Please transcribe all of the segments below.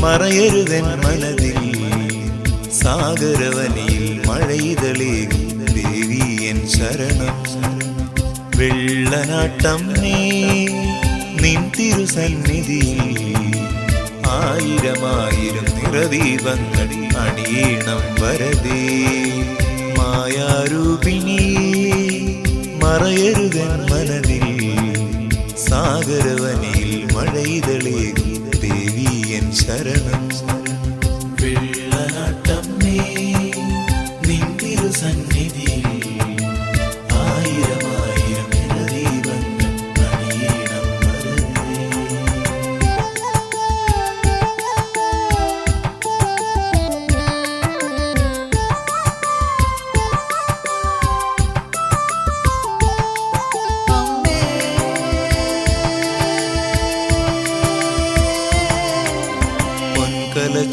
മറയരുതൻ മനതിൽ സാഗരവനിൽ മഴയിതളേകും ദേവി N ശരണം. വെള്ളനാട്ടം നിൻ തിരുസന്നിധിയിൽ ആയിരമായിരം നിറദീപങ്ങൾ അണിയണം വരദേ. മായാരൂപിണി മറയരുതൻ മനതിൽ സാഗരവനിൽ മഴയിതളേകും ദേവി എൻ ശരണം. വെള്ളനാട്ടം നിൻ തിരുസന്നിധിയിൽ ആയിരമായിരം നിറദീപങ്ങൾ അണിയണം വരദേ.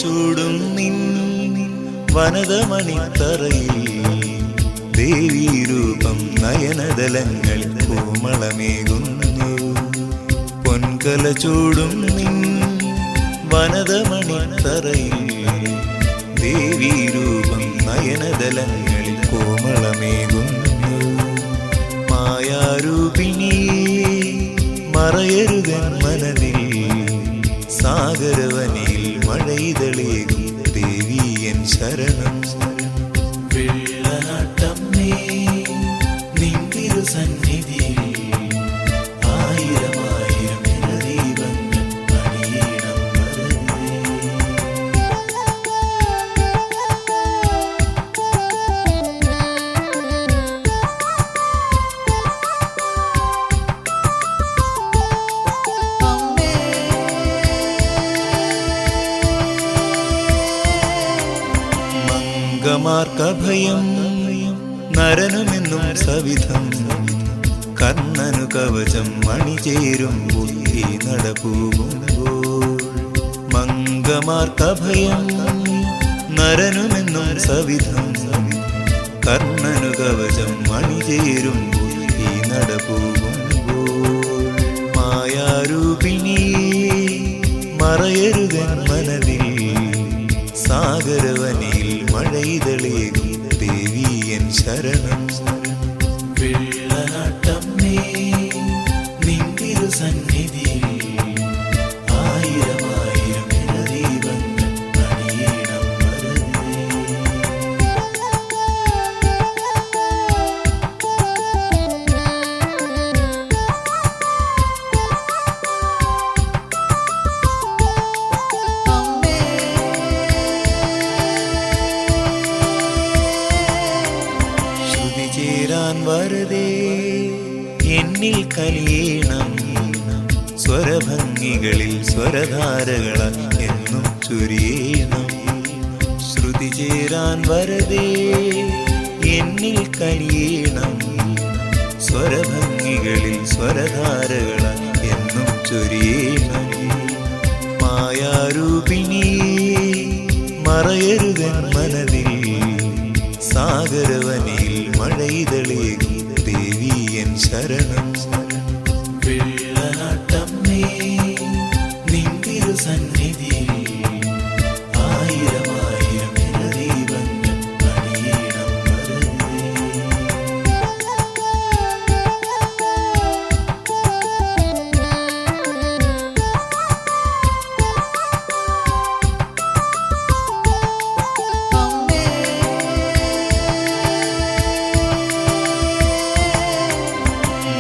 ചൂടും നിൻ വനതമണിത്തറയിൽ ദേവീരൂപം നയനദലങ്ങളിൽ കോമളമേകുന്നു. പൊൻകല ചൂടും നിൻ വനതമണിത്തറയിൽ ദേവീരൂപം നയനദലങ്ങളിൽ കോമളമേകുന്നു. മായാരൂപിണി മറയരുതൻ മനതിൽ സാഗരവനിൽ മഴയിതളേകും ദേവി എൻ ശരണം. വെള്ളനാട്ടം നിൻ തിരുസന്നിധിയിൽ ആയിരമായിരം നിറദീപങ്ങൾ അണിയണം വരദേ. മാർക്കഭയം നരനുമെന്നും സവിധം കർണനു കവചം മണിചേരും ബുദ്ധി നടപ്പൂകുമ്പോൾ. മംഗമാർക്കഭയം നരനുമെന്നും സവിധം കർണനു കവചം മണിചേരും ബുദ്ധി നടപ്പൂകുമ്പോൾ. മായാരൂപിണി മറയരുതൻ മനതിൽ സാഗരവനിൽ മഴയിതളേകും ദേവി എൻ ശരണം. വെള്ളനാട്ടം നിൻ തിരുസന്നിധിയിൽ ആയിരമായിരം നിറദീപങ്ങൾ അണിയണം വരദേ. ചേരാൻ വരദേ എന്നിൽ കലിയണം സ്വരഭംഗികളിൽ സ്വരധാരകള എന്നും ചൊരിയണം. ശ്രുതി ചേരാൻ വരദേ എന്നിൽ കലിയണം സ്വരഭംഗികളിൽ സ്വരധാരകള എന്നും ചൊരിയണം. മായാരൂപിണി മറയരുതൻ മനതിൽ സാഗരവനിൽ മഴയിതളേകും ദേവി എൻ ശരണം. വെള്ളനാട്ടം നിൻ തിരുസന്നിധിയിൽ ആയിരമായിരം നിറദീപങ്ങൾ അണിയണം വരദേ.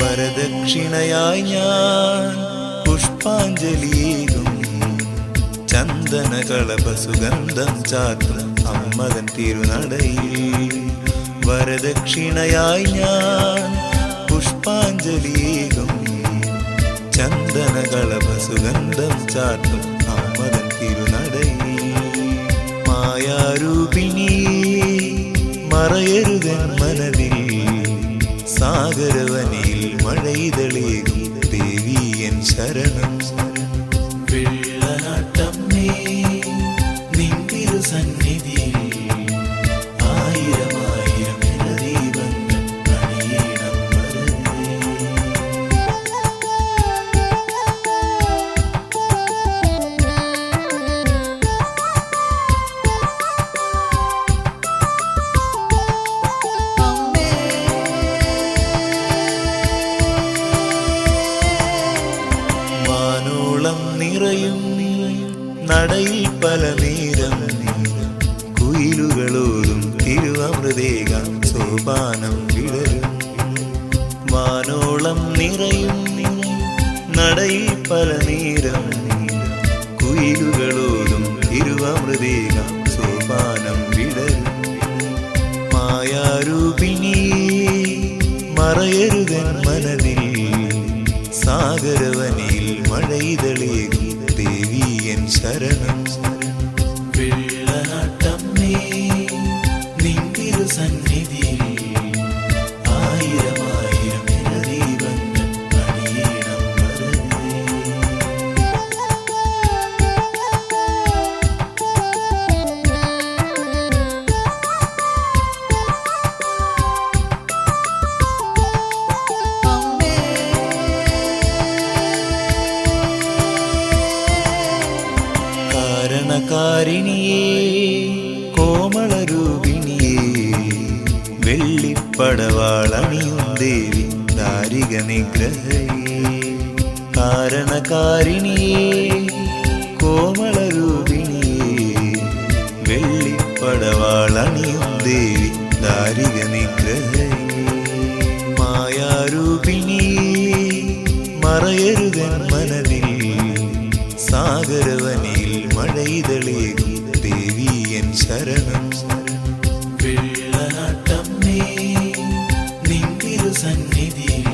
വരദക്ഷിണയായി ഞാൻ പുഷ്പാഞ്ജലിയേകും ചന്ദനകളഭ സുഗന്ധം ചാർത്തും അമ്മതൻ തിരുനടയിൽ. വരദക്ഷിണയായി ഞാൻ പുഷ്പാഞ്ജലിയേകും ചന്ദനകളഭ സുഗന്ധം ചാർത്തും അമ്മതൻ തിരുനടയിൽ. മായാരൂപിണി മറയരുതൻ മനതിൽ സാഗരവനിൽ മഴയിതളേകും ദേവി എൻ ശരണം. വെള്ളനാട്ടം നിൻ തിരുസന്നിധിയിൽ ആയിരമായിരം നിറദീപങ്ങൾ അണിയണം വരദേ. തിരുവമൃതേകാം സോപാനം വിടരും. വാനോളം നിറയും നടയിൽ പല നേരം കുയിലുകളോടും തിരുവമൃതേകാം സോപാനം വിടരും. മായാരൂപിണിയേ മറയരുതൻ മനതിൽ സാഗരവനിൽ മഴയിതളേകും ദേവി എൻ ശരണം. വെള്ളനാട്ടമ്മേ നിൻ തിരുസന്നിധിയിൽ ആയിരം ആയിരം ദീപങ്ങൾ അണിയണം വരദേ. കാരണകാരിണിയേ കോമളരൂപിണിയേ വെള്ളിപ്പടവാളണിയും ദേവി ദാരിക നിഗ്രഹയേ. കാരണകാരിണിയേ കോമളരൂപിണിയേ വെള്ളിപ്പടവാളണിയും ദേവി ദാരിക നിഗ്രഹയേ. മായാരൂപിണിയേ മറയരുതൻ മനതിൽ സാഗരവനിൽ മഴയിതളേകും ദേവി എൻ ശരണം. വെള്ളനാട്ടമ്മേ നിൻ തിരുസന്നിധിയിൽ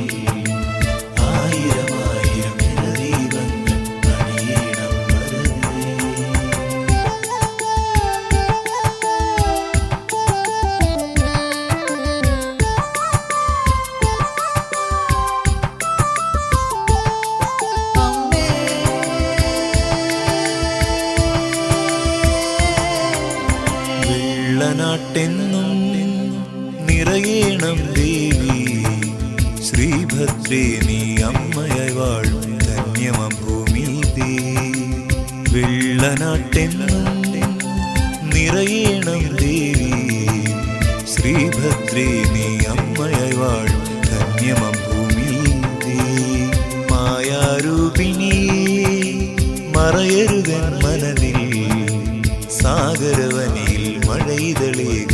ആയിരം ആയിരം ദീപങ്ങൾ അണിയണം വരദേ. വെള്ളനാട്ടെന്നും നിറയേണം ദേവി ശ്രീഭദ്രേ നീ അമ്മയായി വാഴും ധന്യമം ഭൂമി ദേ. വെള്ളനാട്ടെന്നും നിറയേണം ദേവി ശ്രീഭദ്രേ നീ അമ്മയായി വാഴും ധന്യമം ഭൂമി ദേ. മായാരൂപിണിയേ മറയരുതൻ മനതിൽ സാഗരവനിൽ മഴയിതളേകും